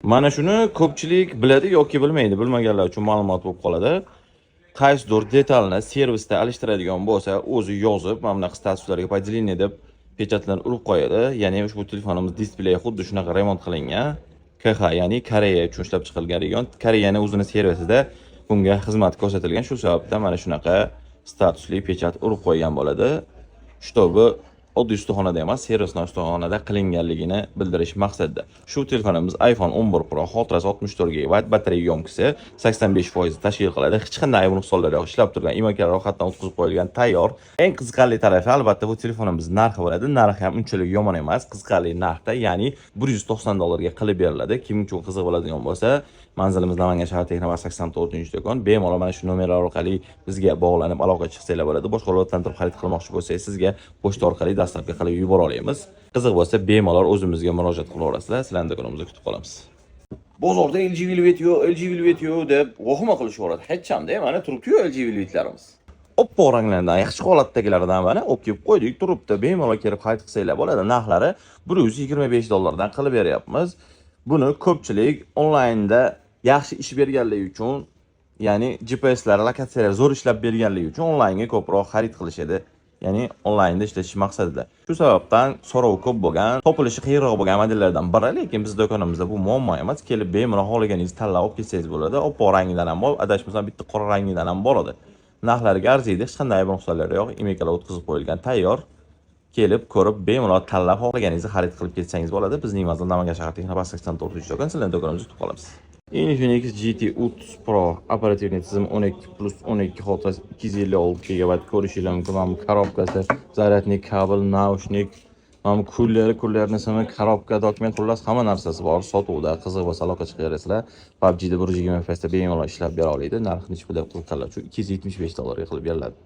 Mana shuni ko'pchilik biladi yoki bilmaydi. Bilmaganlar uchun ma'lumot bo'lib qoladi. Qaysidir detalni servisda alishtiradigan bo'lsa, o'zi yozib, mana bunaqa statuslarga поделение deb pechatlarni urib qo'yadi. Ya'ni ushbu telefonimiz displeyi xuddi shunaqa remont qilingan. KH, ya'ni Koreya uchun ishlab chiqarilgan. Koreyaning o'zining servisida bunga xizmat ko'rsatilgan. Shu sababdan mana shunaqa statusli pechat urib qo'ygan bo'ladi. Shtobi oddiy ustaxonada emas, servisli ustaxonada qilinganligini bildirish maqsadida. Shu telefonimiz iPhone 11 Pro, xotirasi 64 GB, batareya yomkisi 85% tashkil qiladi. Hech qanday ayb nuqsonlar yo'q, ishlab turgan, emaklari rohatdan o'tkazib qo'yilgan, tayyor. Eng qiziqarli tarafi albatta bu telefonimiz narxi bo'ladi. Narxi ham unchalik yomon emas, qiziqarli narxda, ya'ni $190 ga qilib beriladi. Kim uchun qiziq bo'ladigan bo'lsa, manzilimiz Namangan shahar Texnopark 84-do'kon. Bemalol mana shu nomerlar orqali bizga bog'lanib aloqa chiqsanglar bo'ladi. Boshqa viloyatlardan xarid qilmoqchi bo'lsangiz, sizga pochta orqali dastlabki qilib yubora olamiz. Qiziq bo'lsa, bemalol o'zimizga murojaat qilaverasizlar. Sizlarni do'konimizda kutib qolamiz. Bozorda LG Velvet yo'q, LG Velvet yo'q deb vahima qilishaveradi. Hech hamda mana turibdi-yu LG Velvetlarimiz. Oppo ranglardan, yaxshi holatdagilardan mana olib kelib qo'ydik, turibdi. Bemalol kelib xarid qilsanglar bo'ladi. Narxlari $125 dan qilib beryapmiz. Buni ko'pchilik onlaynda yaxshi ish berganligi uchun, ya'ni GPSlar, lokatsiyalar zo'r ishlab berganligi uchun onlaynga ko'proq xarid qilishadi. Ya'ni onlaynda ishlatish maqsadida. Shu sababdan so'rov ko'p bo'lgan, topilishi qiyinroq bo'lgan modellardan biri, lekin biz do'konimizda bu muammo emas. Kelib bemalol xohlaganingizni tanlab olib ketsangiz bo'ladi. Oppo rangidan ham bor, adashmasam bitta qora rangidan ham bor edi. Narxlariga arziydi, hech qanday ayb nuqsonlari yo'q, emaklari o'tkazib qo'yilgan, tayyor. Kelib, ko'rib, bemalol tanlab xohlaganingizni xarid qilib ketsangiz bo'ladi. Bizning mazmun Namangan shahar Texnopark 84-do'kon, sizlarning do'konimizda kutib qolamiz. Infinix GT 30 Pro operativniy tizim 12+12 xotirasi 256 GB ko'rishingiz mumkin. Mana bu korobkasi, zaryadnik kabel, naushnik, mana bu kullerni simi, korobka, dokument, xullas hamma narsasi bor. Sotuvda qiziq bo'lsa aloqa chiqarasizlar. PUBG'da 120 FPS da bemalol ishlab bera oladi. Narxi necha pul deb qiziqqanlar uchun $275 ga qilib beriladi.